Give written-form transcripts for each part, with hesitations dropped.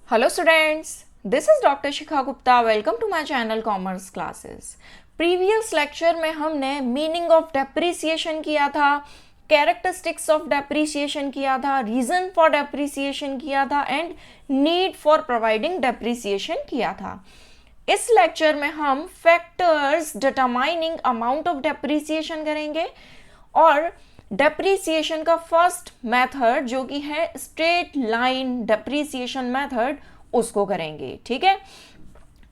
Hello students, this is Dr. Shikha Gupta. Welcome to my channel Commerce Classes. Previous lecture में हमने meaning of depreciation किया था, characteristics of depreciation किया था, reason for depreciation किया था and need for providing depreciation किया था. इस लेक्चर में हम factors determining amount of depreciation करेंगे और डेप्रीसिएशन का फर्स्ट मेथड जो कि है स्ट्रेट लाइन डेप्रीसिएशन मेथड उसको करेंगे, ठीक है।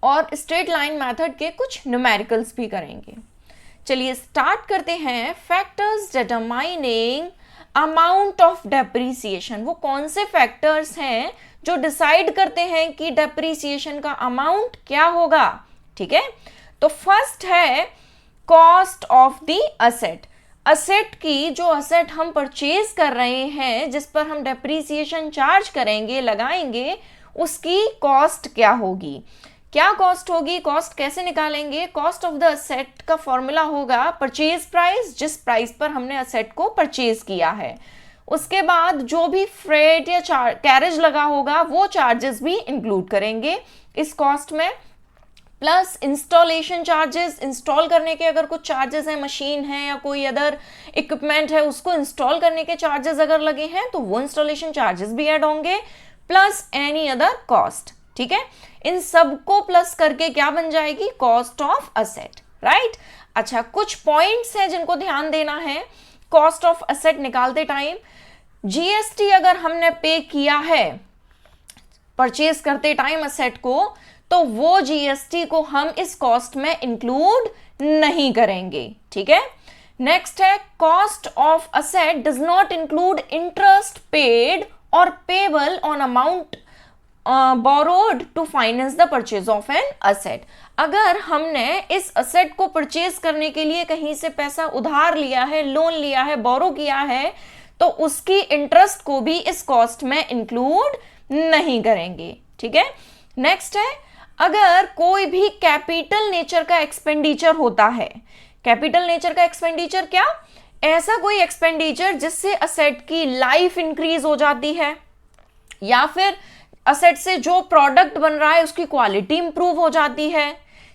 और स्ट्रेट लाइन मेथड के कुछ न्यूमेरिकल्स भी करेंगे। चलिए स्टार्ट करते हैं। Factors determining amount of depreciation, वो कौन से फैक्टर्स हैं जो डिसाइड करते हैं कि डेप्रीसिएशन का अमाउंट क्या होगा, ठीक है। तो फर्स्ट है cost of the asset. Asset की जो असेट हम परचेज कर रहे हैं, जिस पर हम डेप्रीसिएशन चार्ज करेंगे, लगाएंगे, उसकी कॉस्ट क्या होगी। क्या कॉस्ट होगी, कॉस्ट कैसे निकालेंगे। कॉस्ट ऑफ द असेट का फॉर्मूला होगा परचेज प्राइस, जिस प्राइस पर हमने असेट को परचेज किया है। उसके बाद जो भी फ्रेट या कैरेज लगा होगा वो चार्जेस भी इंक्लूड करेंगे इस कॉस्ट में, प्लस इंस्टॉलेशन चार्जेस, इंस्टॉल करने के अगर कुछ चार्जेस हैं, मशीन है या कोई अदर इक्विपमेंट है उसको इंस्टॉल करने के चार्जेस अगर लगे हैं तो वो इंस्टॉलेशन चार्जेस भी ऐड होंगे, प्लस एनी अदर कॉस्ट, ठीक है। इन सबको प्लस करके क्या बन जाएगी, कॉस्ट ऑफ असेट, राइट। अच्छा, कुछ पॉइंट्स हैं जिनको ध्यान देना है कॉस्ट ऑफ असेट निकालते टाइम। जीएसटी अगर हमने पे किया है परचेज करते टाइम असेट को, तो वो जीएसटी को हम इस कॉस्ट में इंक्लूड नहीं करेंगे, ठीक है। नेक्स्ट है cost of asset does not include interest paid और payable on amount borrowed to finance the purchase of an asset. अगर हमने इस असेट को परचेज करने के लिए कहीं से पैसा उधार लिया है, लोन लिया है, बोरो किया है, तो उसकी इंटरेस्ट को भी इस कॉस्ट में इंक्लूड नहीं करेंगे, ठीक है। नेक्स्ट है अगर कोई भी कैपिटल नेचर का एक्सपेंडिचर होता है। कैपिटल नेचर का एक्सपेंडिचर क्या, ऐसा कोई एक्सपेंडिचर जिससे असेट की लाइफ इंक्रीज हो जाती है या फिर असेट से जो प्रोडक्ट बन रहा है उसकी क्वालिटी इंप्रूव हो जाती है,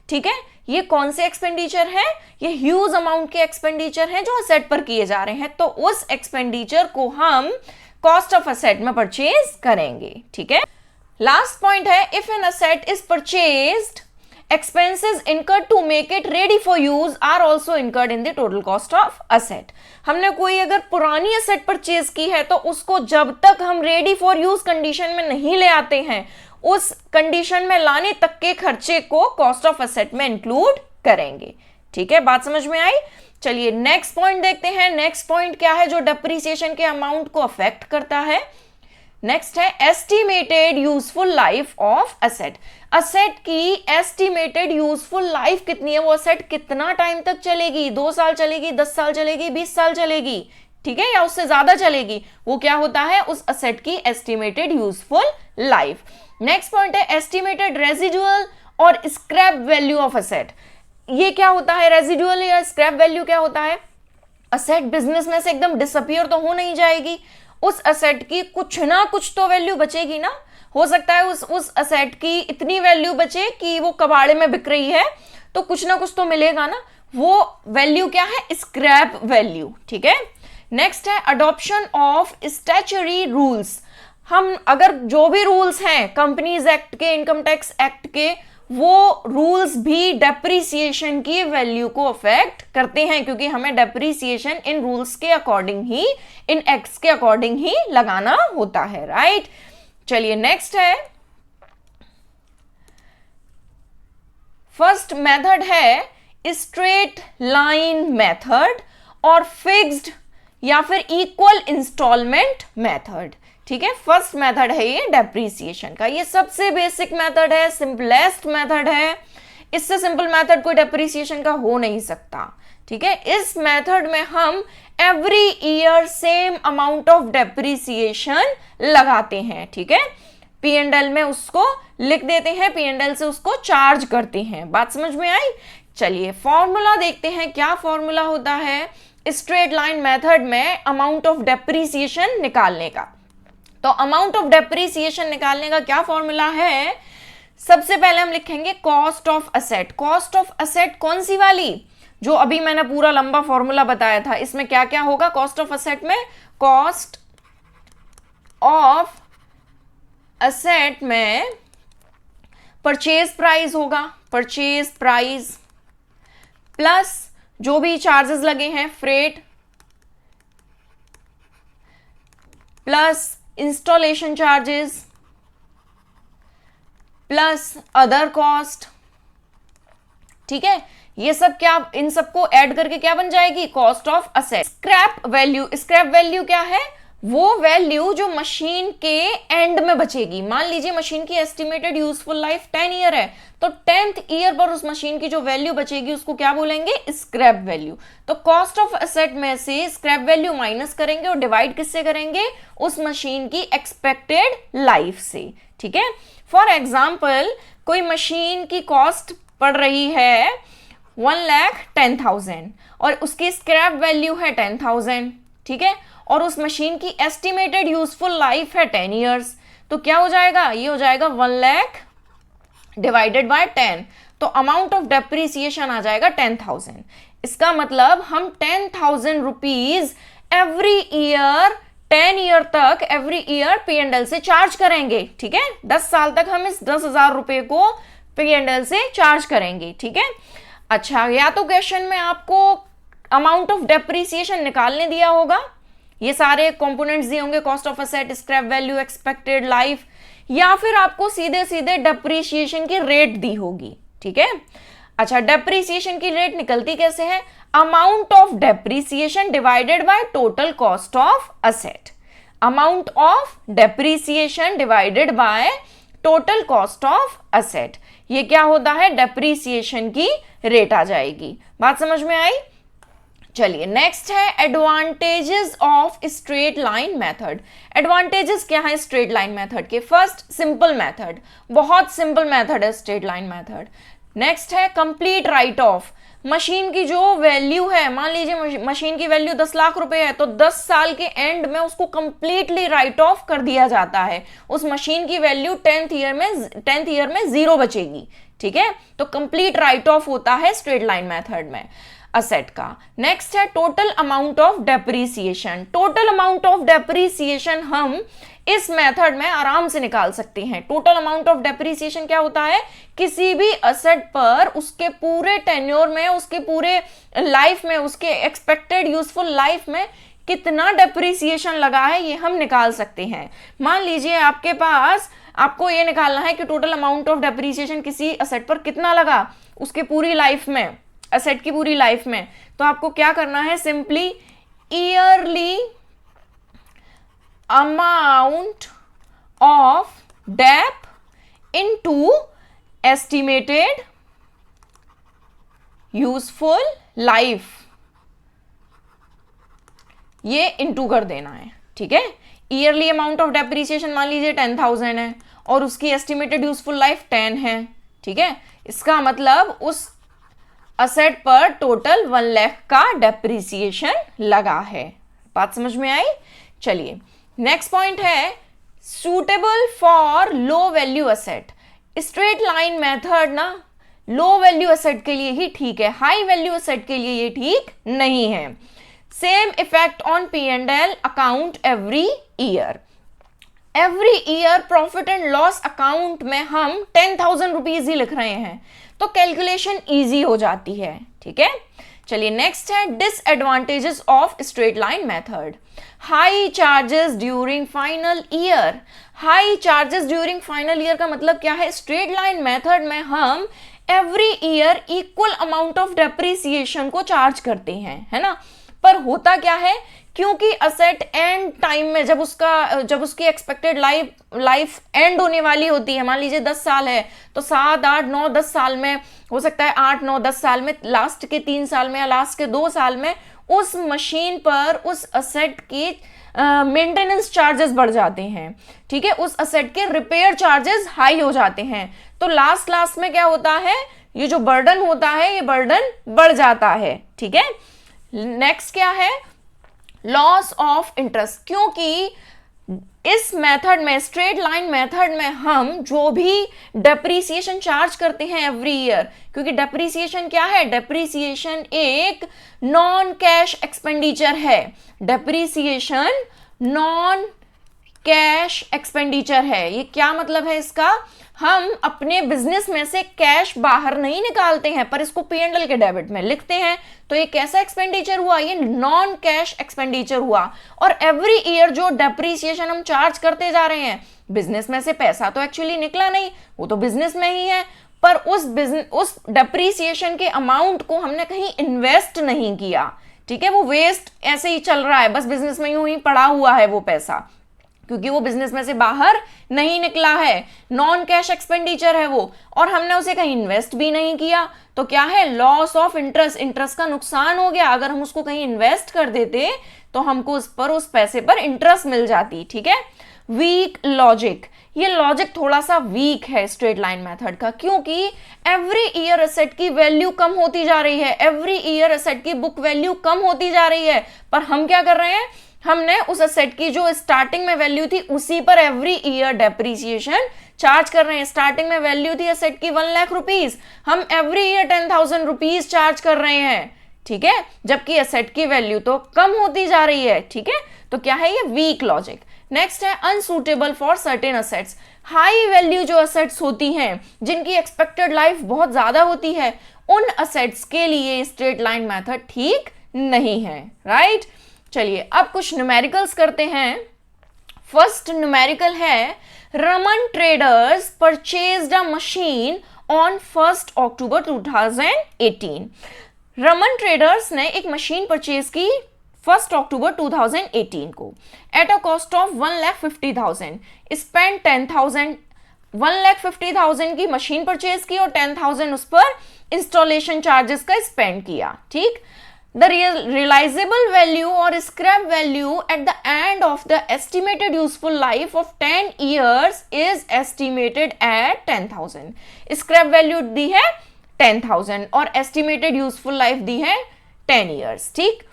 ठीक है। ये कौन से एक्सपेंडिचर है, ये ह्यूज अमाउंट के एक्सपेंडिचर हैं जो असेट पर किए जा रहे हैं, तो उस एक्सपेंडिचर को हम कॉस्ट ऑफ असेट में परचेज करेंगे, ठीक है। लास्ट पॉइंट है if an asset is purchased, expenses incurred to make it ready for use are also incurred in the total cost of asset। हमने कोई अगर पुरानी असेट परचेज की है तो उसको जब तक हम रेडी फॉर यूज कंडीशन में नहीं ले आते हैं, उस कंडीशन में लाने तक के खर्चे को कॉस्ट ऑफ असेट में इंक्लूड करेंगे, ठीक है। बात समझ में आई। चलिए नेक्स्ट पॉइंट देखते हैं। नेक्स्ट पॉइंट क्या है जो डेप्रीसिएशन के अमाउंट को अफेक्ट करता है। नेक्स्ट है estimated useful life of asset. Asset की एस्टिमेटेड यूजफुल लाइफ कितनी है, वो असेट कितना टाइम तक चलेगी, 2 साल चलेगी, 10 साल चलेगी, 20 साल चलेगी, ठीक है, या उससे ज्यादा चलेगी, वो क्या होता है उस असेट की estimated useful life. Next point है एस्टिमेटेड रेजिडुअल और स्क्रैप वैल्यू ऑफ असेट। ये क्या होता है, रेजिडुअल या स्क्रैप वैल्यू क्या होता है, असेट बिजनेस में से एकदम डिसअपियर तो हो नहीं जाएगी, उस असेट की कुछ ना कुछ तो वैल्यू बचेगी ना। हो सकता है उस असेट की इतनी वैल्यू बचे कि वो कबाड़े में बिक रही है, तो कुछ ना कुछ तो मिलेगा ना, वो वैल्यू क्या है, स्क्रैप वैल्यू, ठीक है। नेक्स्ट है अडॉप्शन ऑफ स्टैच्यूटरी रूल्स। हम अगर जो भी रूल्स हैं कंपनीज एक्ट के, इनकम टैक्स एक्ट के, वो रूल्स भी डेप्रीसिएशन की वैल्यू को अफेक्ट करते हैं, क्योंकि हमें डेप्रीसिएशन इन रूल्स के अकॉर्डिंग ही, इन एक्ट्स के अकॉर्डिंग ही लगाना होता है, राइट। चलिए नेक्स्ट है फर्स्ट मेथड है स्ट्रेट लाइन मेथड और फिक्स्ड या फिर इक्वल इंस्टॉलमेंट मेथड, ठीक है। फर्स्ट मेथड है ये डेप्रीसिएशन का, ये सबसे बेसिक मेथड है, सिंपलेस्ट मेथड है, इससे सिंपल मेथड कोई डेप्रीसिएशन का हो नहीं सकता, ठीक है। इस मेथड में हम every year same amount of depreciation लगाते हैं, ठीक है। P&L में उसको लिख देते हैं, P&L से उसको चार्ज करते हैं। बात समझ में आई। चलिए फॉर्मूला देखते हैं, क्या फॉर्मूला होता है स्ट्रेट लाइन मेथड में अमाउंट ऑफ डेप्रीसिएशन निकालने का। तो अमाउंट ऑफ डेप्रिसिएशन निकालने का क्या फॉर्मूला है? सबसे पहले हम लिखेंगे cost of asset. Cost of asset कौन सी वाली? जो अभी मैंने पूरा लंबा फॉर्मूला बताया था। इसमें क्या क्या होगा कॉस्ट ऑफ असेट में? कॉस्ट ऑफ असेट में परचेज प्राइस होगा, परचेज प्राइस प्लस जो भी चार्जेस लगे हैं, freight plus installation charges plus other cost. ठीक है, ये सब क्या, इन सबको ऐड करके क्या बन जाएगी? Cost of asset. Scrap value, scrap value क्या है? वो वैल्यू जो मशीन के एंड में बचेगी। मान लीजिए मशीन की एस्टिमेटेड यूजफुल लाइफ 10 ईयर है, तो 10th ईयर पर उस मशीन की जो वैल्यू बचेगी उसको क्या बोलेंगे? Scrap value. तो कॉस्ट ऑफ असेट में से स्क्रैप वैल्यू माइनस करेंगे और डिवाइड किससे करेंगे? उस मशीन की एक्सपेक्टेड लाइफ से। ठीक है, फॉर एग्जाम्पल कोई मशीन की कॉस्ट पड़ रही है 1,10,000 और उसकी स्क्रैप वैल्यू है 10,000। ठीक है, और उस मशीन की एस्टिमेटेड यूजफुल लाइफ है 10 ईयर्स। तो क्या हो जाएगा? ये हो जाएगा 1 लाख डिवाइडेड बाय 10। तो अमाउंट ऑफ डेप्रिसिएशन आ जाएगा 10,000। इसका मतलब हम 10,000 रुपीज एवरी ईयर 10 ईयर तक एवरी ईयर P&L से चार्ज करेंगे। ठीक है, 10 साल तक हम इस 10,000 रुपए को P&L से चार्ज करेंगे। ठीक है, अच्छा, या तो क्वेश्चन में आपको अमाउंट ऑफ डेप्रिसिएशन निकालने दिया होगा, ये सारे कंपोनेंट्स दिए होंगे, cost of asset, scrap value, expected life, या फिर आपको सीधे सीधे डेप्रिसिएशन की रेट दी होगी। ठीक है, अच्छा, डेप्रिसिएशन की रेट निकलती कैसे है? Amount of depreciation divided by total cost of asset. Amount of depreciation divided by total cost of asset, ये क्या होता है? डेप्रिसिएशन की रेट आ जाएगी। बात समझ में आई? चलिए नेक्स्ट है advantages of straight line method. Advantages क्या है स्ट्रेट लाइन मेथड के? फर्स्ट, सिंपल मेथड, बहुत सिंपल मेथड है स्ट्रेट लाइन मेथड। नेक्स्ट है कंप्लीट राइट ऑफ। मशीन की जो वैल्यू है, मान लीजिए मशीन की वैल्यू 10 लाख रुपए है, तो 10 साल के एंड में उसको कंप्लीटली राइट ऑफ कर दिया जाता है। उस मशीन की वैल्यू 10th ईयर में 0 बचेगी। ठीक है, तो कंप्लीट राइट ऑफ होता है स्ट्रेट लाइन मेथड में असेट का। नेक्स्ट है total amount of depreciation. Total amount of depreciation हम इस मेथड में आराम से निकाल सकते हैं। टोटल अमाउंट ऑफ डेप्रिसिएशन क्या होता है? किसी भी असेट पर उसके पूरे टेन्योर में, उसके पूरे लाइफ में, उसके एक्सपेक्टेड यूजफुल लाइफ में कितना डेप्रिसिएशन लगा है, ये हम निकाल सकते हैं। मान लीजिए आपके पास, आपको ये निकालना है कि टोटल अमाउंट ऑफ डेप्रिसिएशन किसी असेट पर कितना लगा उसके पूरी लाइफ में, असेट की पूरी लाइफ में। तो आपको क्या करना है? Simply yearly amount of dep into estimated useful life, ये इनटू कर देना है। ठीक है, ईयरली अमाउंट ऑफ डेप्रिसिएशन मान लीजिए 10,000 है और उसकी एस्टिमेटेड यूजफुल लाइफ 10 है। ठीक है, इसका मतलब उस असेट पर टोटल 1 लाख का डेप्रिसिएशन लगा है। बात समझ में आई? चलिए नेक्स्ट पॉइंट है suitable for low value asset. Straight line method ना लो वैल्यू असेट के लिए ही ठीक है, हाई वैल्यू असेट के लिए ये ठीक नहीं है। Same effect on P&L account every year. Every year profit and loss account में हम 10,000 रुपीज ही लिख रहे हैं, तो कैलकुलेशन इजी हो जाती है। ठीक है, चलिए नेक्स्ट है disadvantages of straight line method. High charges during final year. High charges during final year का मतलब क्या है? स्ट्रेट लाइन मेथड में हम every year equal amount of depreciation को चार्ज करते हैं, है ना। पर होता क्या है, क्योंकि असेट एंड टाइम में जब उसकी एक्सपेक्टेड लाइफ एंड होने वाली होती है, मान लीजिए 10 साल है, तो 7, 8, 9, 10 साल में हो सकता है, 8, 9, 10 साल में, लास्ट के 3 साल में या लास्ट के 2 साल में उस मशीन पर उस असेट की मेंटेनेंस चार्जेस बढ़ जाते हैं। ठीक है, उस असेट के रिपेयर चार्जेस हाई हो जाते हैं। तो लास्ट में क्या होता है, ये जो बर्डन होता है ये बर्डन बढ़ जाता है। ठीक है, नेक्स्ट क्या है? Loss of interest. क्योंकि इस मेथड में, स्ट्रेट लाइन मेथड में, हम जो भी डेप्रीसिएशन चार्ज करते हैं एवरी ईयर, क्योंकि डेप्रीसिएशन क्या है, डेप्रीसिएशन एक नॉन कैश एक्सपेंडिचर है, डेप्रीसिएशन नॉन कैश एक्सपेंडिचर है। ये क्या मतलब है इसका, हम अपने बिजनेस में से कैश बाहर नहीं निकालते हैं पर इसको P&L के डेबिट में लिखते हैं, तो ये कैसा एक्सपेंडिचर हुआ, ये नॉन कैश एक्सपेंडिचर हुआ। और एवरी ईयर जो डेप्रीसिएशन हम चार्ज करते जा रहे हैं, बिजनेस में से पैसा तो एक्चुअली निकला नहीं, वो तो बिजनेस में ही है, पर उस डेप्रीसिएशन के अमाउंट को हमने कहीं इन्वेस्ट नहीं किया, ठीक है, वो वेस्ट ऐसे ही चल रहा है, बस बिजनेस में यूं ही पड़ा हुआ है वो पैसा, क्योंकि वो बिजनेस में से बाहर नहीं निकला है, नॉन कैश एक्सपेंडिचर है वो, और हमने उसे कहीं इन्वेस्ट भी नहीं किया, तो क्या है, लॉस ऑफ इंटरेस्ट, इंटरेस्ट का नुकसान हो गया। अगर हम उसको कहीं इन्वेस्ट कर देते तो हमको उस पैसे पर इंटरेस्ट मिल जाती, ठीक है। वीक लॉजिक, ये लॉजिक थोड़ा सा वीक है स्ट्रेट लाइन मेथड का, क्योंकि एवरी ईयर एसेट की वैल्यू कम होती जा रही है, एवरी ईयर एसेट की बुक वैल्यू कम होती जा रही है, पर हम क्या कर रहे हैं, हमने उस एसेट की जो स्टार्टिंग में वैल्यू थी उसी पर एवरी ईयर डेप्रीसिएशन चार्ज कर रहे हैं। स्टार्टिंग में वैल्यू थी एसेट की 1 लाख रुपीज, हम एवरी ईयर 10,000 रुपीज चार्ज कर रहे हैं, ठीक है, जबकि एसेट की वैल्यू तो कम होती जा रही है, ठीक है। तो क्या है ये, वीक लॉजिक। नेक्स्ट है unsuitable for certain assets, high value जो असेट्स होती हैं, जिनकी एक्सपेक्टेड लाइफ बहुत ज्यादा होती है, उन असेट्स के लिए स्ट्रेट लाइन मेथड ठीक नहीं है, राइट। चलिए अब कुछ न्यूमेरिकल्स करते हैं। फर्स्ट न्यूमेरिकल है, Raman traders purchased a machine on 1 October 2018। Raman traders ने एक मशीन परचेज की 1 अक्टूबर 2018 को at a cost of 1,50,000, spend 10,000, 1,50,000 की मशीन परचेज की और 10,000 उस पर इंस्टॉलेशन चार्जेस का स्पेंड किया, ठीक। The realizable value or scrap value at the end of the estimated useful life of 10 years is estimated at 10,000. Scrap value दी है 10,000 और estimated useful life दी है 10 years, ठीक।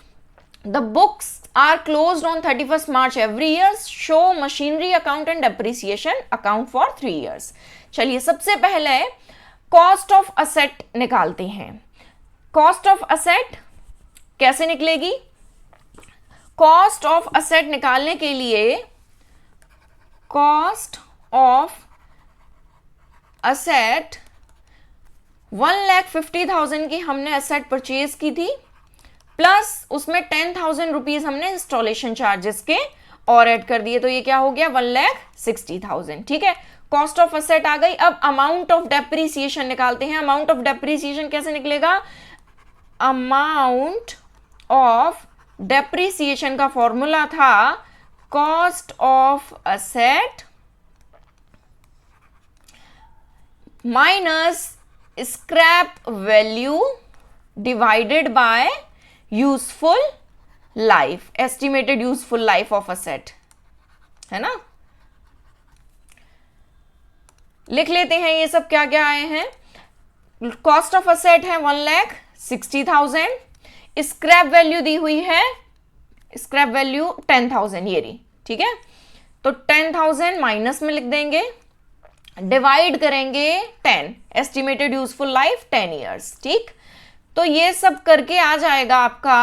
The books are closed on 31st March every year. Show machinery account and depreciation account for 3 years. चलिए सबसे पहले cost of asset निकालते हैं। Cost of asset कैसे निकलेगी, कॉस्ट ऑफ असेट निकालने के लिए कॉस्ट ऑफ असेट 1,50,000 की हमने असेट परचेज की थी, प्लस उसमें 10,000 रुपीज हमने इंस्टॉलेशन चार्जेस के और ऐड कर दिए, तो ये क्या हो गया, 1,60,000, ठीक है। कॉस्ट ऑफ असेट आ गई। अब अमाउंट ऑफ डेप्रीसिएशन निकालते हैं। अमाउंट ऑफ डेप्रीसिएशन कैसे निकलेगा, अमाउंट ऑफ डेप्रीसिएशन का फॉर्मूला था cost of asset minus scrap value divided by useful life, estimated useful life of asset, है ना। लिख लेते हैं ये सब क्या क्या आए हैं। कॉस्ट ऑफ असेट है 1,60,000, स्क्रैप वैल्यू दी हुई है, स्क्रैप वैल्यू 10,000 ये रही, ठीक है। तो 10,000 माइनस में लिख देंगे, डिवाइड करेंगे 10, एस्टिमेटेड यूजफुल लाइफ 10 ईयर्स, ठीक। तो ये सब करके आ जाएगा आपका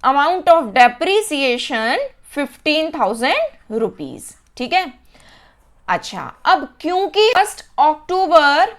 अमाउंट ऑफ डेप्रीसिएशन 15,000 रुपीज, ठीक है। अच्छा, अब क्योंकि 1 अक्टूबर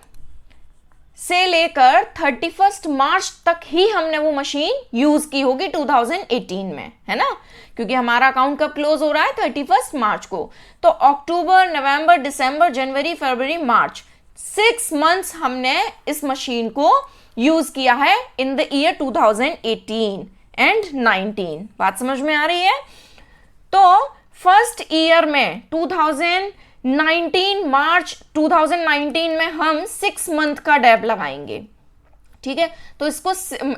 से लेकर 31 मार्च तक ही हमने वो मशीन यूज की होगी 2018 में, है ना, क्योंकि हमारा अकाउंट कब क्लोज हो रहा है, 31 मार्च को। तो अक्टूबर, नवंबर, दिसंबर, जनवरी, फरवरी, मार्च, 6 मंथ्स हमने इस मशीन को यूज किया है इन द ईयर 2018 एंड 19। बात समझ में आ रही है। तो फर्स्ट ईयर में 2019 मार्च 2019 में हम 6 मंथ का डेप लगाएंगे, ठीक है। तो इसको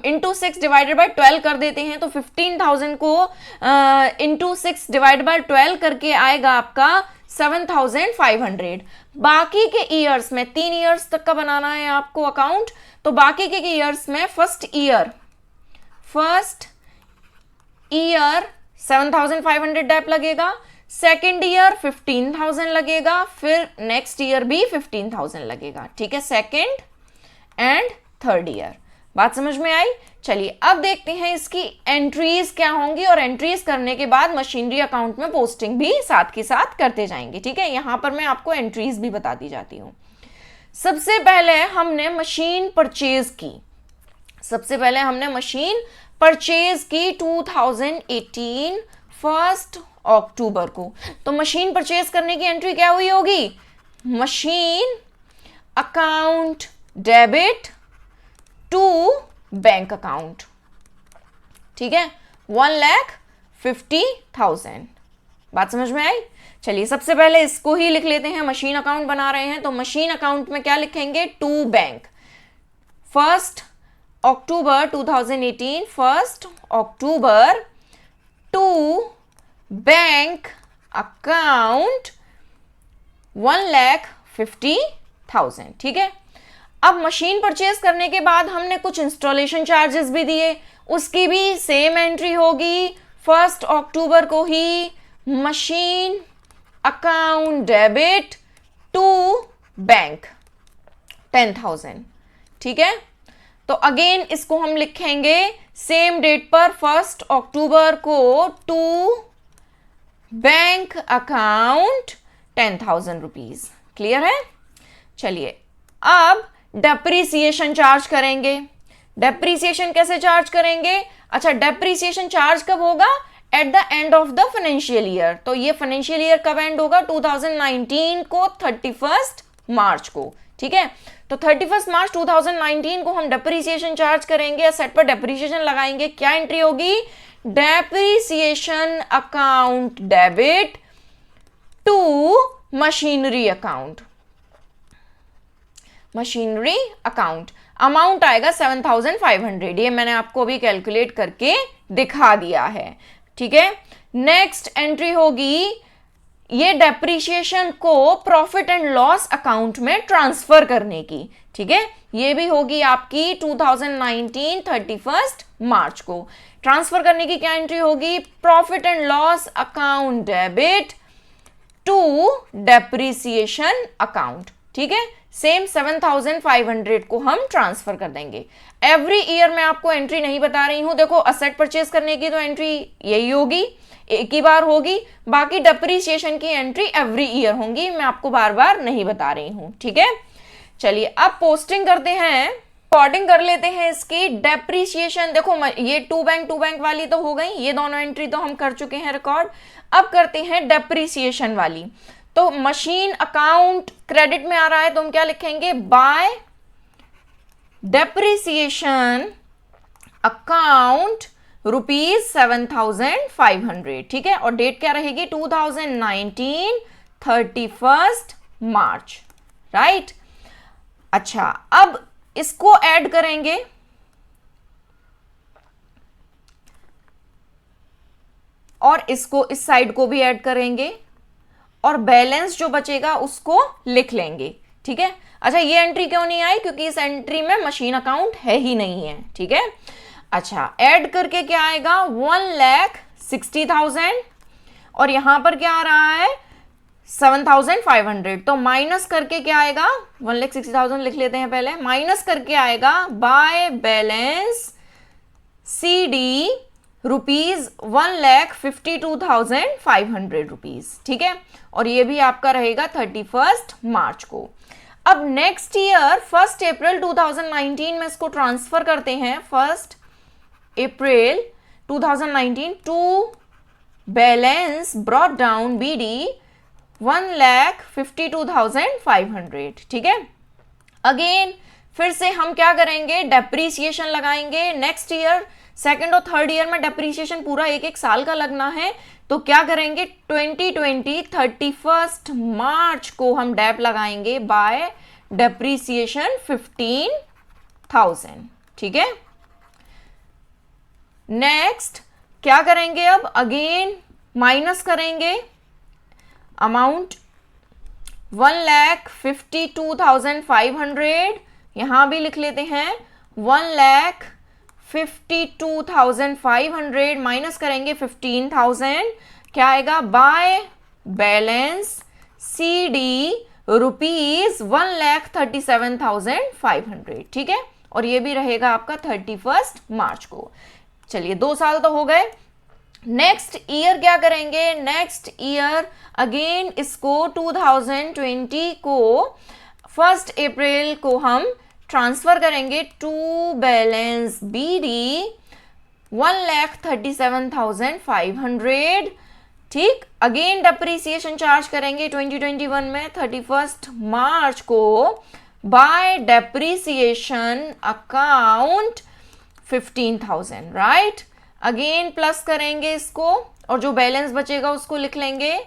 इंटू 6 डिवाइडेड बाय 12 कर देते हैं, तो 15,000 को इंटू 6 डिवाइड बाय 12 करके आएगा आपका 7,500। बाकी के ईयर्स में 3 ईयर्स तक का बनाना है आपको अकाउंट, तो बाकी के ईयर्स में फर्स्ट ईयर 7,500 डेप लगेगा, सेकेंड ईयर 15,000 लगेगा, फिर नेक्स्ट ईयर भी 15,000 लगेगा, ठीक है, सेकेंड एंड थर्ड ईयर। बात समझ में आई? चलिए अब देखते हैं इसकी एंट्रीज क्या होंगी, और एंट्रीज करने के बाद मशीनरी अकाउंट में पोस्टिंग भी साथ के साथ करते जाएंगे, ठीक है। यहां पर मैं आपको एंट्रीज भी बता दी जाती हूं। सबसे पहले हमने मशीन परचेज की, सबसे पहले हमने मशीन परचेज की 2018 फर्स्ट अक्टूबर को। तो मशीन परचेज करने की एंट्री क्या हुई होगी? Machine account debit to bank account, ठीक है, 1,50,000। बात समझ में आई? चलिए सबसे पहले इसको ही लिख लेते हैं, मशीन अकाउंट बना रहे हैं तो मशीन अकाउंट में क्या लिखेंगे? To bank, first October 2018, first October to bank account 1,50,000, ठीक है। अब मशीन परचेज करने के बाद हमने कुछ इंस्टॉलेशन चार्जेस भी दिए, उसकी भी सेम एंट्री होगी, फर्स्ट अक्टूबर को ही machine account debit to bank 10,000, ठीक है। तो अगेन इसको हम लिखेंगे सेम डेट पर, फर्स्ट अक्टूबर को to bank account 10,000 rupees. Clear है? चलिए अब डेप्रीसिएशन चार्ज करेंगे। डेप्रीसिएशन कैसे चार्ज करेंगे? अच्छा, डेप्रीसिएशन चार्ज कब होगा? At the end of the financial year. तो ये फाइनेंशियल ईयर कब एंड होगा? 2019 को 31 मार्च को, ठीक है। तो 31 मार्च 2019 को हम डेप्रीसिएशन चार्ज करेंगे, असेट पर डेप्रीसिएशन लगाएंगे। क्या एंट्री होगी? Depreciation account debit to machinery account, machinery account. Amount आएगा 7,500, ये मैंने आपको अभी कैलकुलेट करके दिखा दिया है, ठीक है। नेक्स्ट एंट्री होगी ये डेप्रीशिएशन को प्रॉफिट एंड लॉस अकाउंट में ट्रांसफर करने की, ठीक है। ये भी होगी आपकी 2019 31 मार्च को। ट्रांसफर करने की क्या एंट्री होगी? Profit and loss account debit to depreciation account, ठीक है। सेम 7,500 को हम ट्रांसफर कर देंगे। एवरी ईयर मैं आपको एंट्री नहीं बता रही हूं, देखो असेट परचेज करने की तो एंट्री यही होगी, एक ही बार होगी, बाकी डेप्रीसिएशन की एंट्री एवरी ईयर होंगी, मैं आपको बार बार नहीं बता रही हूं, ठीक है। चलिए अब पोस्टिंग करते हैं, रिकॉर्डिंग कर लेते हैं इसकी। डेप्रीसिएशन देखो ये टू बैंक वाली तो हो गई, ये दोनों एंट्री तो हम कर चुके हैं रिकॉर्ड। अब करते हैं डेप्रीसिएशन वाली। तो मशीन अकाउंट क्रेडिट में आ रहा है तो हम क्या लिखेंगे? बाय डेप्रीसिएशन अकाउंट ₹7,500, ठीक है। और डेट क्या रहेगी? 2019 31 मार्च, राइट। अच्छा अब इसको ऐड करेंगे, और इसको इस साइड को भी ऐड करेंगे, और बैलेंस जो बचेगा उसको लिख लेंगे, ठीक है। अच्छा ये एंट्री क्यों नहीं आई? क्योंकि इस एंट्री में मशीन अकाउंट है ही नहीं है, ठीक है। अच्छा ऐड करके क्या आएगा? 1,60,000, और यहां पर क्या आ रहा है? 7,500। तो माइनस करके क्या आएगा? 1,60,000 लिख लेते हैं पहले, माइनस करके आएगा बाय बैलेंस CD ₹1,52,500, ठीक है। और ये भी आपका रहेगा 31 मार्च को। अब नेक्स्ट ईयर 1 अप्रैल 2019 में इसको ट्रांसफर करते हैं, 1 April 2019 to balance brought down BD 1,52,500, ठीक है। अगेन फिर से हम क्या करेंगे? डेप्रीसिएशन लगाएंगे। नेक्स्ट ईयर सेकेंड और थर्ड ईयर में डेप्रीसिएशन पूरा एक एक साल का लगना है, तो क्या करेंगे? 2020 31 मार्च को हम डेप लगाएंगे बाय डेप्रीसिएशन 15,000, ठीक है। नेक्स्ट क्या करेंगे? अब अगेन माइनस करेंगे अमाउंट 1,52,500, यहां भी लिख लेते हैं 1,52,500 माइनस करेंगे 15,000, क्या आएगा? बाय बैलेंस CD रुपीज 1,37,500, ठीक है, और ये भी रहेगा आपका 31 मार्च को। चलिए 2 साल तो हो गए। नेक्स्ट ईयर क्या करेंगे, नेक्स्ट ईयर अगेन इसको 2020 को 1 अप्रैल को हम ट्रांसफर करेंगे टू बैलेंस BD 1,37,500, ठीक। अगेन डेप्रीसिएशन चार्ज करेंगे 2021 में 31 मार्च को by depreciation account 15,000, right. Again plus करेंगे इसको और जो बैलेंस बचेगा उसको लिख लेंगे।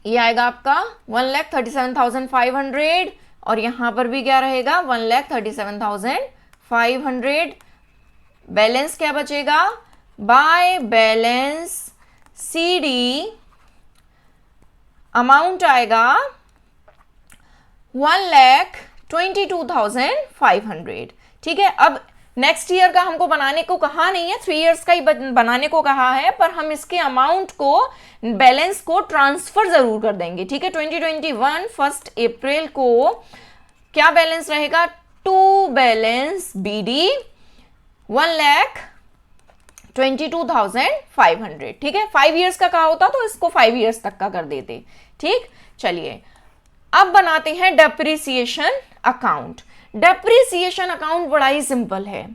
ये आएगा आपका 1,37,500 और यहां पर भी क्या रहेगा 1,37,500। बैलेंस क्या बचेगा, बाय बैलेंस CD अमाउंट आएगा 1,22,500, ठीक है। अब नेक्स्ट ईयर का हमको बनाने को कहा नहीं है, 3 इयर्स का ही बनाने को कहा है, पर हम इसके अमाउंट को, बैलेंस को ट्रांसफर जरूर कर देंगे, ठीक है। 2021 1 अप्रैल को क्या बैलेंस रहेगा, टू बैलेंस BD 1,22,500, ठीक है। 5 इयर्स का कहा होता तो इसको 5 इयर्स तक का कर देते, ठीक। चलिए अब बनाते हैं डेप्रीसिएशन अकाउंट। डेप्रीसिएशन अकाउंट बड़ा ही सिंपल है।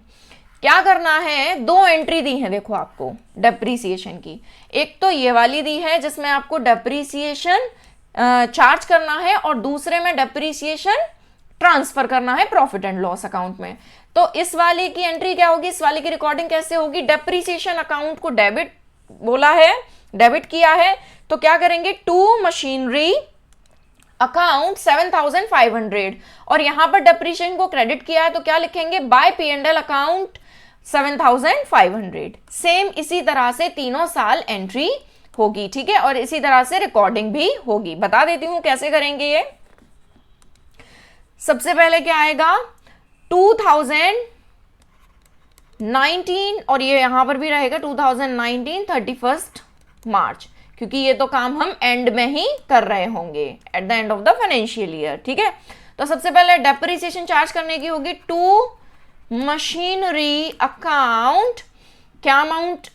क्या करना है, 2 एंट्री दी है देखो आपको डेप्रीसिएशन की। एक तो ये वाली दी है जिसमें आपको डेप्रीसिएशन चार्ज करना है और दूसरे में डेप्रीसिएशन ट्रांसफर करना है प्रॉफिट एंड लॉस अकाउंट में। तो इस वाले की एंट्री क्या होगी, इस वाले की रिकॉर्डिंग कैसे होगी, डेप्रीसिएशन अकाउंट को डेबिट बोला है, डेबिट किया है, तो क्या करेंगे, टू मशीनरी अकाउंट 7,500 और यहां पर डेप्रीशिएशन को क्रेडिट किया है तो क्या लिखेंगे, बाय P&L अकाउंट 7,500। सेम इसी तरह से तीनों साल एंट्री होगी, ठीक है, और इसी तरह से रिकॉर्डिंग भी होगी। बता देती हूं कैसे करेंगे ये। सबसे पहले क्या आएगा, 2019 और ये यहां पर भी रहेगा 2019 31 मार्च, क्योंकि ये तो काम हम एंड में ही कर रहे होंगे, eight the end of the financial year, ठीक है। तो सबसे पहले डेप्रीसिएशन चार्ज करने की होगी टू मशीनरी अकाउंट। क्या अमाउंट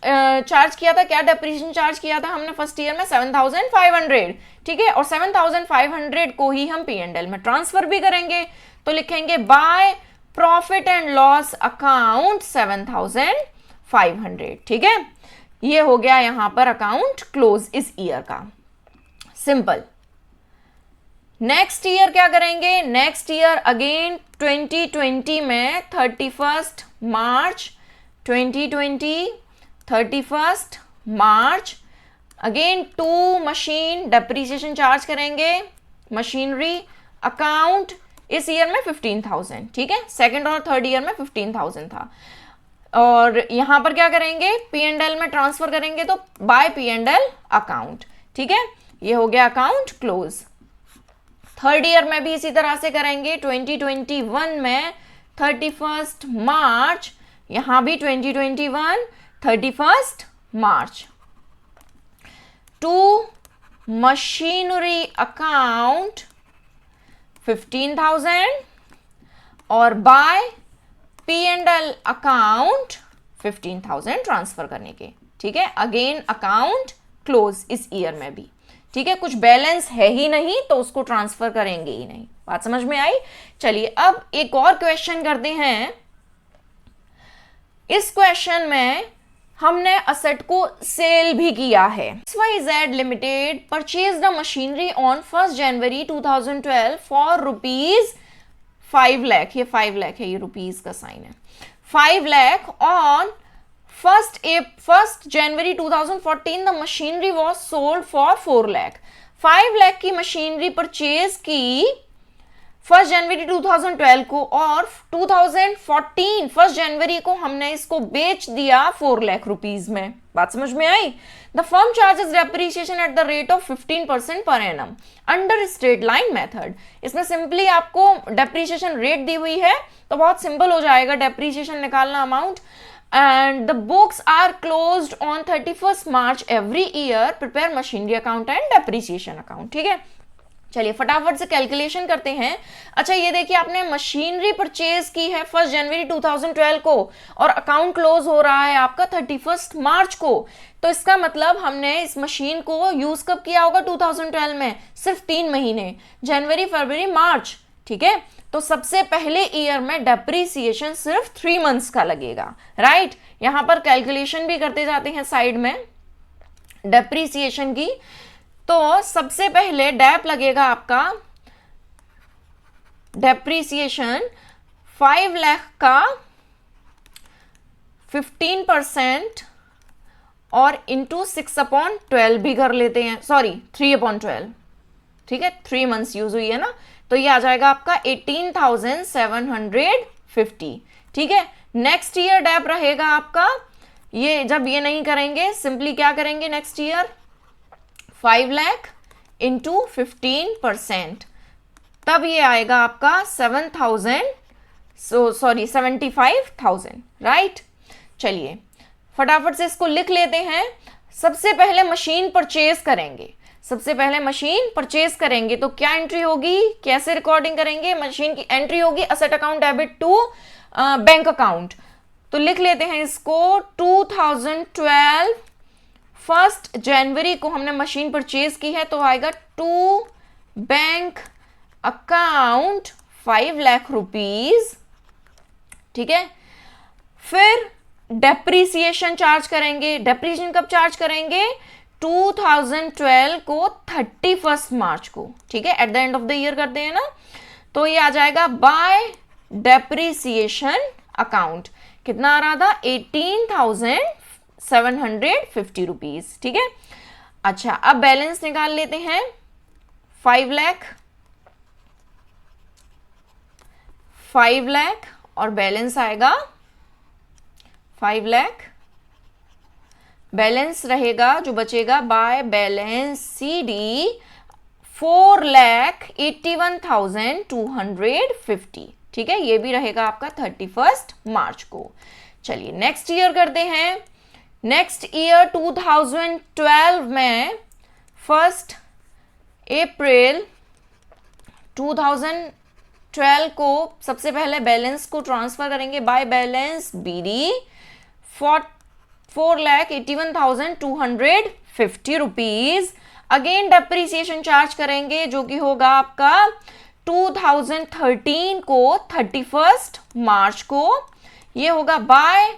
चार्ज किया था, क्या डेप्रीसिएशन चार्ज किया था हमने फर्स्ट ईयर में, 7,500, ठीक है, और 7,500 को ही हम P&L में ट्रांसफर भी करेंगे। तो लिखेंगे by profit and loss account 7,500, ठीक है। ये हो गया यहां पर अकाउंट क्लोज इस ईयर का, सिंपल। नेक्स्ट ईयर क्या करेंगे, नेक्स्ट ईयर अगेन 2020 में 31 March 2020 31 March again to machine depreciation charge करेंगे मशीनरी अकाउंट इस ईयर में 15,000, ठीक है। सेकंड और थर्ड ईयर में 15,000 था और यहां पर क्या करेंगे, P&L में ट्रांसफर करेंगे तो बाय P&L अकाउंट, ठीक है। ये हो गया अकाउंट क्लोज। थर्ड ईयर में भी इसी तरह से करेंगे, 2021 में 31 मार्च, यहां भी 2021 31 मार्च टू मशीनरी अकाउंट 15,000 और बाय P&L अकाउंट 15,000 ट्रांसफर करने के, ठीक है। अगेन अकाउंट क्लोज इस ईयर में भी, ठीक है। कुछ बैलेंस है ही नहीं तो उसको ट्रांसफर करेंगे ही नहीं। बात समझ में आई। चलिए अब एक और क्वेश्चन करते हैं। इस क्वेश्चन में हमने असेट को सेल भी किया है। XYZ limited purchase the machinery on 1 January 2012 for ₹5 lakh, ये 5 लाख है, ये रुपीज का साइन है, 5 lakh on 1 January 2014 the machinery was sold for 4 lakh. 5 lakh की मशीनरी परचेज की 1 जनवरी 2012 को और 2014 1 जनवरी को हमने इसको बेच दिया 4 लाख रुपीज में। बात समझ में आई। The firm charges depreciation at the rate of 15% per annum under straight line method. इसमें सिंपली आपको डेप्रीसिएशन रेट दी हुई है तो बहुत सिंपल हो जाएगा डेप्रीसिएशन निकालना amount. and the books are closed on 31st March every year. Prepare machinery account and depreciation account. ठीक है, चलिए फटाफट से कैलकुलेशन करते हैं. अच्छा ये देखिए, आपने मशीनरी परचेज की है 1 जनवरी 2012 को और अकाउंट क्लोज हो रहा है आपका 31 मार्च को. तो इसका मतलब हमने इस मशीन को यूज कब किया होगा 2012 में? सिर्फ 3 महीने, जनवरी फरवरी मार्च. ठीक है, तो सबसे पहले ईयर में डेप्रीसिएशन सिर्फ 3 मंथ्स का लगेगा. राइट, यहां पर कैलकुलेशन भी करते जाते हैं साइड में डेप्रीसिएशन की. तो सबसे पहले डेप लगेगा आपका डेप्रीसिएशन 5 लाख का 15% और इंटू 6/12 भी कर लेते हैं, सॉरी 3/12. ठीक है, 3 मंथ्स यूज हुई है ना, तो ये आ जाएगा आपका 18,750. ठीक है, नेक्स्ट ईयर डेप रहेगा आपका, ये जब ये नहीं करेंगे, सिंपली क्या करेंगे नेक्स्ट ईयर 5 लाख इंटू 15%, तब ये आएगा आपका 75,000. राइट, चलिए फटाफट से इसको लिख लेते हैं. सबसे पहले मशीन परचेज करेंगे, सबसे पहले मशीन परचेज करेंगे तो क्या एंट्री होगी, कैसे रिकॉर्डिंग करेंगे? मशीन की एंट्री होगी asset account debit to bank account. तो लिख लेते हैं इसको 2012 1 जनवरी को हमने मशीन परचेज की है, तो आएगा to bank account 5 lakh rupees. ठीक है, फिर डेप्रीसिएशन चार्ज करेंगे. डेप्रीसिएशन कब चार्ज करेंगे? 2012 को 31 मार्च को. ठीक है, at the end of the year करते हैं ना, तो ये आ जाएगा बाय डेप्रीसिएशन अकाउंट. कितना आ रहा था? 18,750 रुपीज. ठीक है, अच्छा अब बैलेंस निकाल लेते हैं. 5 लाख और बैलेंस आएगा 5 लाख. बैलेंस रहेगा जो बचेगा बाय बैलेंस CD 4,81,250. ठीक है, ये भी रहेगा आपका 31 मार्च को. चलिए नेक्स्ट ईयर करते हैं. नेक्स्ट ईयर 2012 में 1 अप्रैल 2012 को सबसे पहले बैलेंस को ट्रांसफर करेंगे by balance BD 4,81,250 rupees. Again depreciation charge करेंगे जो कि होगा आपका 2013 को 31 मार्च को. ये होगा बाय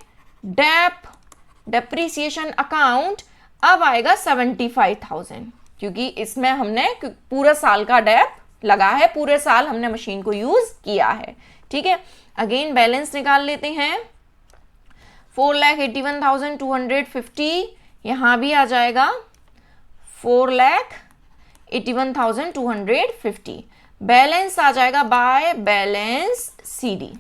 डेप्रीसिएशन अकाउंट. अब आएगा 75,000 क्योंकि इसमें हमने पूरा साल का डेप लगा है, पूरे साल हमने मशीन को यूज किया है. ठीक है, अगेन बैलेंस निकाल लेते हैं. 4,81,250 यहां भी आ जाएगा 4,81,250. बैलेंस आ जाएगा बाय बैलेंस CD.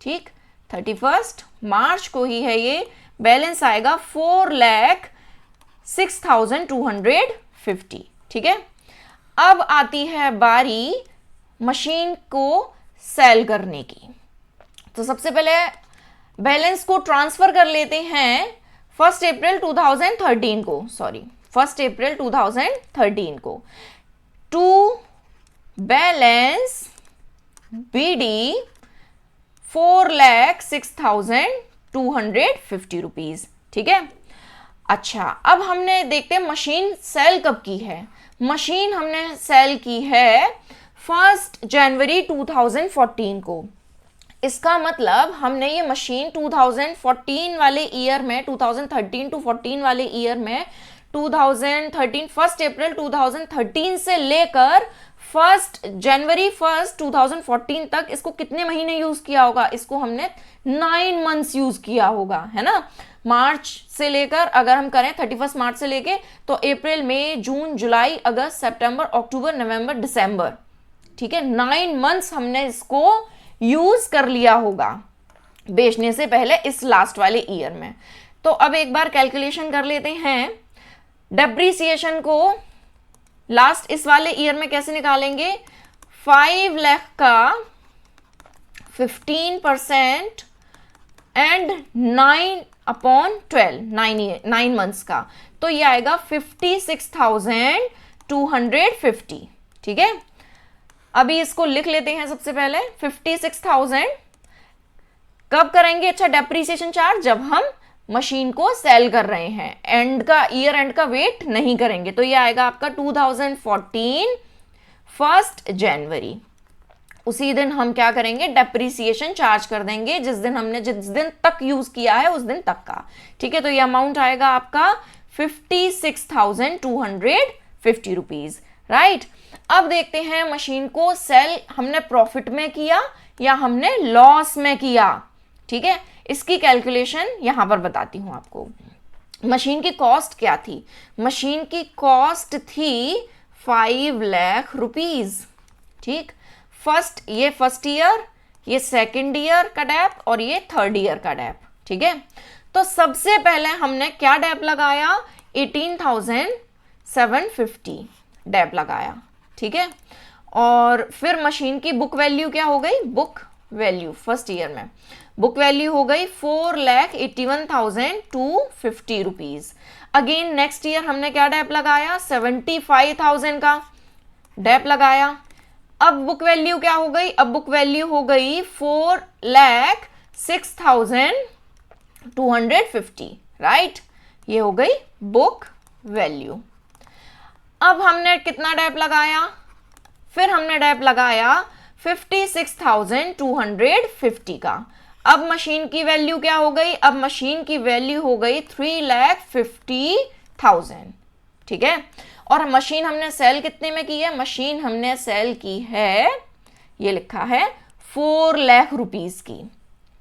ठीक, 31 मार्च को ही है ये. बैलेंस आएगा 4,06,250. ठीक है, अब आती है बारी मशीन को सेल करने की. तो सबसे पहले बैलेंस को ट्रांसफर कर लेते हैं 1 अप्रैल 2013 को, सॉरी 1 अप्रैल 2013 को टू बैलेंस BD 4,06,250 रुपीज. ठीक है, अच्छा अब हमने देखते हैं मशीन सेल कब की है. मशीन हमने सेल की है 1 जनवरी 2014 को. इसका मतलब हमने ये मशीन 2014 वाले ईयर में, 2013 to 14 वाले ईयर में 2013 1 अप्रैल 2013 से लेकर 1 जनवरी 2014 तक इसको कितने महीने यूज किया होगा? इसको हमने 9 मंथ्स यूज किया होगा, है ना. मार्च से लेकर अगर हम करें 31 मार्च से लेके तो अप्रैल मई जून जुलाई अगस्त सितंबर अक्टूबर नवंबर दिसंबर. ठीक है, 9 मंथ्स हमने इसको यूज कर लिया होगा बेचने से पहले इस लास्ट वाले ईयर में. तो अब एक बार कैलकुलेशन कर लेते हैं. डेप्रीसिएशन को लास्ट इस वाले ईयर में कैसे निकालेंगे? 5 लाख का 15% एंड 9/12 9 मंथ्स का, तो ये आएगा 56,250। ठीक है, अभी इसको लिख लेते हैं। सबसे पहले 56,000 कब करेंगे? अच्छा, डेप्रीसिएशन चार्ज जब हम मशीन को सेल कर रहे हैं, एंड का ईयर एंड का वेट नहीं करेंगे, तो ये आएगा आपका 2014 1 जनवरी। उसी दिन हम क्या करेंगे? डेप्रीसिएशन चार्ज कर देंगे, जिस दिन तक यूज किया है उस दिन तक का। ठीक है, तो ये अमाउंट आएगा आपका 56,250 रुपीज। राइट, अब देखते हैं मशीन को सेल हमने प्रॉफिट में किया या हमने लॉस में किया। ठीक है, इसकी कैलकुलेशन यहां पर बताती हूं आपको। मशीन की कॉस्ट क्या थी? मशीन की कॉस्ट थी 5 लाख रुपीज। ठीक, ये फर्स्ट ईयर, ये सेकंड ईयर का डेप और ये थर्ड ईयर का डेप। ठीक है, तो सबसे पहले हमने क्या डेप लगाया? 18,750 डेप लगाया। ठीक है, और फिर मशीन की बुक वैल्यू क्या हो गई? बुक वैल्यू फर्स्ट ईयर में बुक वैल्यू हो गई 4,81,250 रुपीज। अगेन नेक्स्ट ईयर हमने क्या डेप लगाया? 75,000 का डेप लगाया। अब बुक वैल्यू क्या हो गई? अब बुक वैल्यू हो गई 4,06,250। राइट, ये हो गई बुक वैल्यू। अब हमने कितना डेप लगाया? फिर हमने डेप लगाया 56,250 का। अब मशीन की वैल्यू क्या हो गई? अब मशीन की वैल्यू हो गई 3,50,000। ठीक है, और मशीन हमने सेल कितने में की है? मशीन हमने सेल की है, ये लिखा है 4 लाख रुपीज की।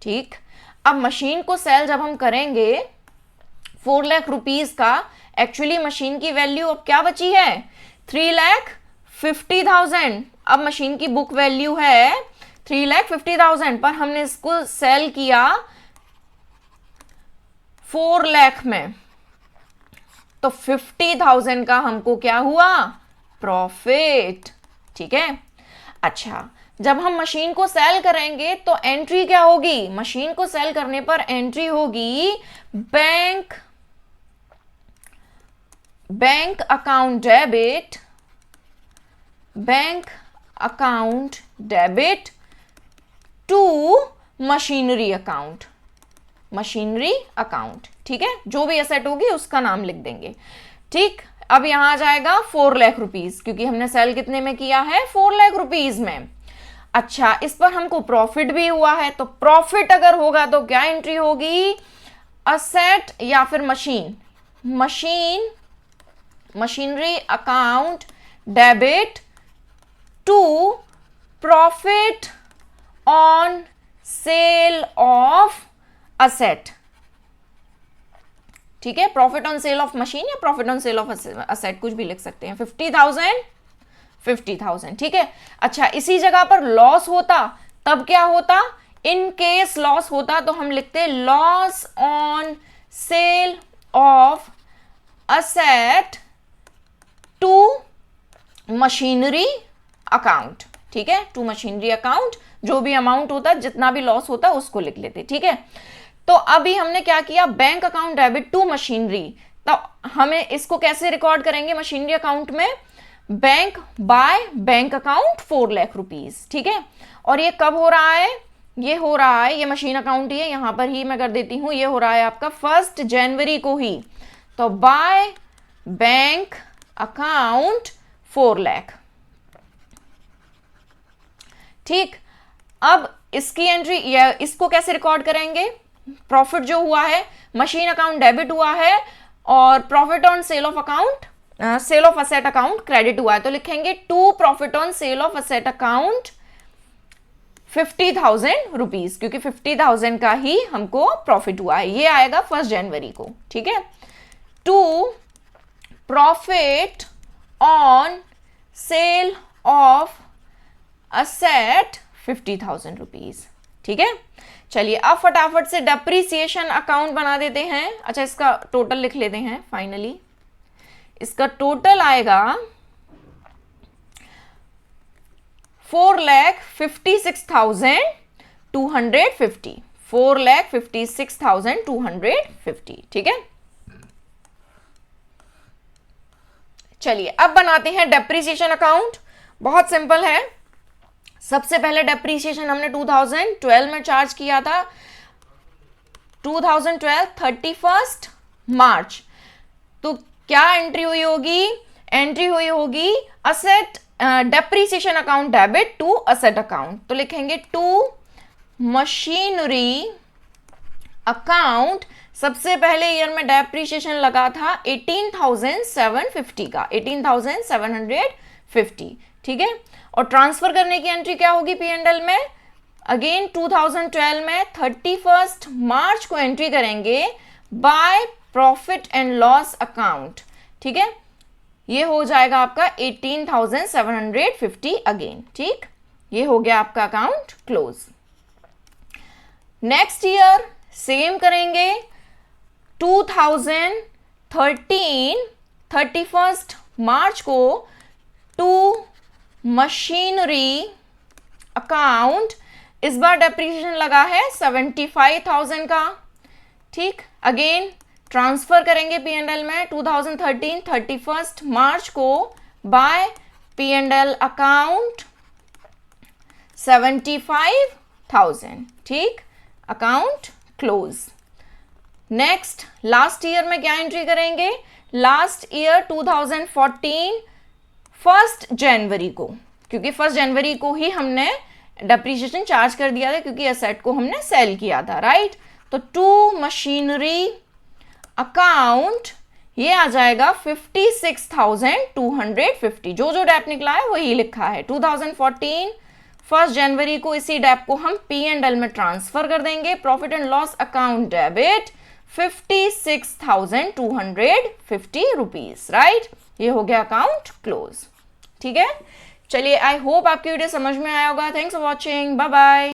ठीक, अब मशीन को सेल जब हम करेंगे 4 लाख रुपीज का, एक्चुअली मशीन की वैल्यू अब क्या बची है? 3,50,000। अब मशीन की बुक वैल्यू है 3,50,000, पर हमने इसको सेल किया 4 लाख में, तो 50,000 का हमको क्या हुआ? प्रॉफिट। ठीक है, अच्छा, जब हम मशीन को सेल करेंगे तो एंट्री क्या होगी? मशीन को सेल करने पर एंट्री होगी bank account debit to machinery account. ठीक है, जो भी एसेट होगी उसका नाम लिख देंगे। ठीक, अब यहां आ जाएगा 4 लाख रुपीज, क्योंकि हमने सेल कितने में किया है? 4 लाख रुपीज में। अच्छा, इस पर हमको प्रॉफिट भी हुआ है, तो प्रॉफिट अगर होगा तो क्या एंट्री होगी? असेट या फिर machinery account debit to profit on sale of asset. ठीक है, profit on sale of machine या profit on sale of asset, कुछ भी लिख सकते हैं। 50,000। ठीक है, अच्छा, इसी जगह पर लॉस होता तब क्या होता? इन केस लॉस होता तो हम लिखते loss on sale of asset to machinery account. ठीक है, टू मशीनरी अकाउंट, जो भी अमाउंट होता, जितना भी लॉस होता उसको लिख लेते। ठीक है, तो अभी हमने क्या किया? Bank account debit to machinery. तो हमें इसको कैसे रिकॉर्ड करेंगे मशीनरी अकाउंट में? Bank by bank account 4 lakh rupees. ठीक है, और ये कब हो रहा है? ये हो रहा है, ये मशीन अकाउंट ही है, यहां पर ही मैं कर देती हूं, ये हो रहा है आपका 1 जनवरी को ही। तो बाय बैंक अकाउंट 4 लाख। ठीक, अब इसकी एंट्री, इसको कैसे रिकॉर्ड करेंगे? प्रॉफिट जो हुआ है, मशीन अकाउंट डेबिट हुआ है, और profit on sale of asset account credit हुआ है, तो लिखेंगे to profit on sale of asset account 50,000 rupees, क्योंकि 50,000 का ही हमको प्रॉफिट हुआ है। ये आएगा 1 जनवरी को। ठीक है, to profit on sale of asset 50,000 rupees. ठीक है, चलिए अब फटाफट से डेप्रीसिएशन अकाउंट बना देते हैं। अच्छा, इसका टोटल लिख लेते हैं। फाइनली इसका टोटल आएगा 4,56,250। 4,56,250, ठीक है। चलिए अब बनाते हैं डेप्रीसिएशन अकाउंट। बहुत सिंपल है। सबसे पहले डेप्रीसिएशन हमने 2012 में चार्ज किया था। 2012 31 मार्च। तो क्या एंट्री हुई होगी? एंट्री हुई होगी asset depreciation account debit to asset account. तो लिखेंगे टू मशीनरी अकाउंट। सबसे पहले ईयर में डेप्रीसिएशन लगा था 18,750 का, 18,750, ठीक है। और ट्रांसफर करने की एंट्री क्या होगी P&L में? अगेन 2012 में 31 मार्च को एंट्री करेंगे bye profit and loss account, ठीक है। ये हो जाएगा आपका 18,750 अगेन, ठीक। ये हो गया आपका account close. Next year same करेंगे। 2013 31 मार्च को टू मशीनरी अकाउंट। इस बार डेप्रीसिएशन लगा है 75,000 का, ठीक। अगेन ट्रांसफर करेंगे P&L में 2013 31 मार्च को बाय P&L अकाउंट 75,000, ठीक। Account close. Next last year में क्या एंट्री करेंगे? लास्ट ईयर 2014 1 जनवरी को, क्योंकि 1 जनवरी को ही हमने डेप्रीसिएशन चार्ज कर दिया था क्योंकि एसेट को हमने सेल किया था, राइट। तो टू मशीनरी अकाउंट ये आ जाएगा 56,250। जो जो डेप निकला है वही लिखा है। 2014 1 जनवरी को इसी डेप को हम P&L में ट्रांसफर कर देंगे। Profit and loss account debit 56,250 rupees, right. ये हो गया अकाउंट क्लोज, ठीक है। चलिए आई होप आपकी वीडियो समझ में आया होगा। Thanks for watching, bye bye.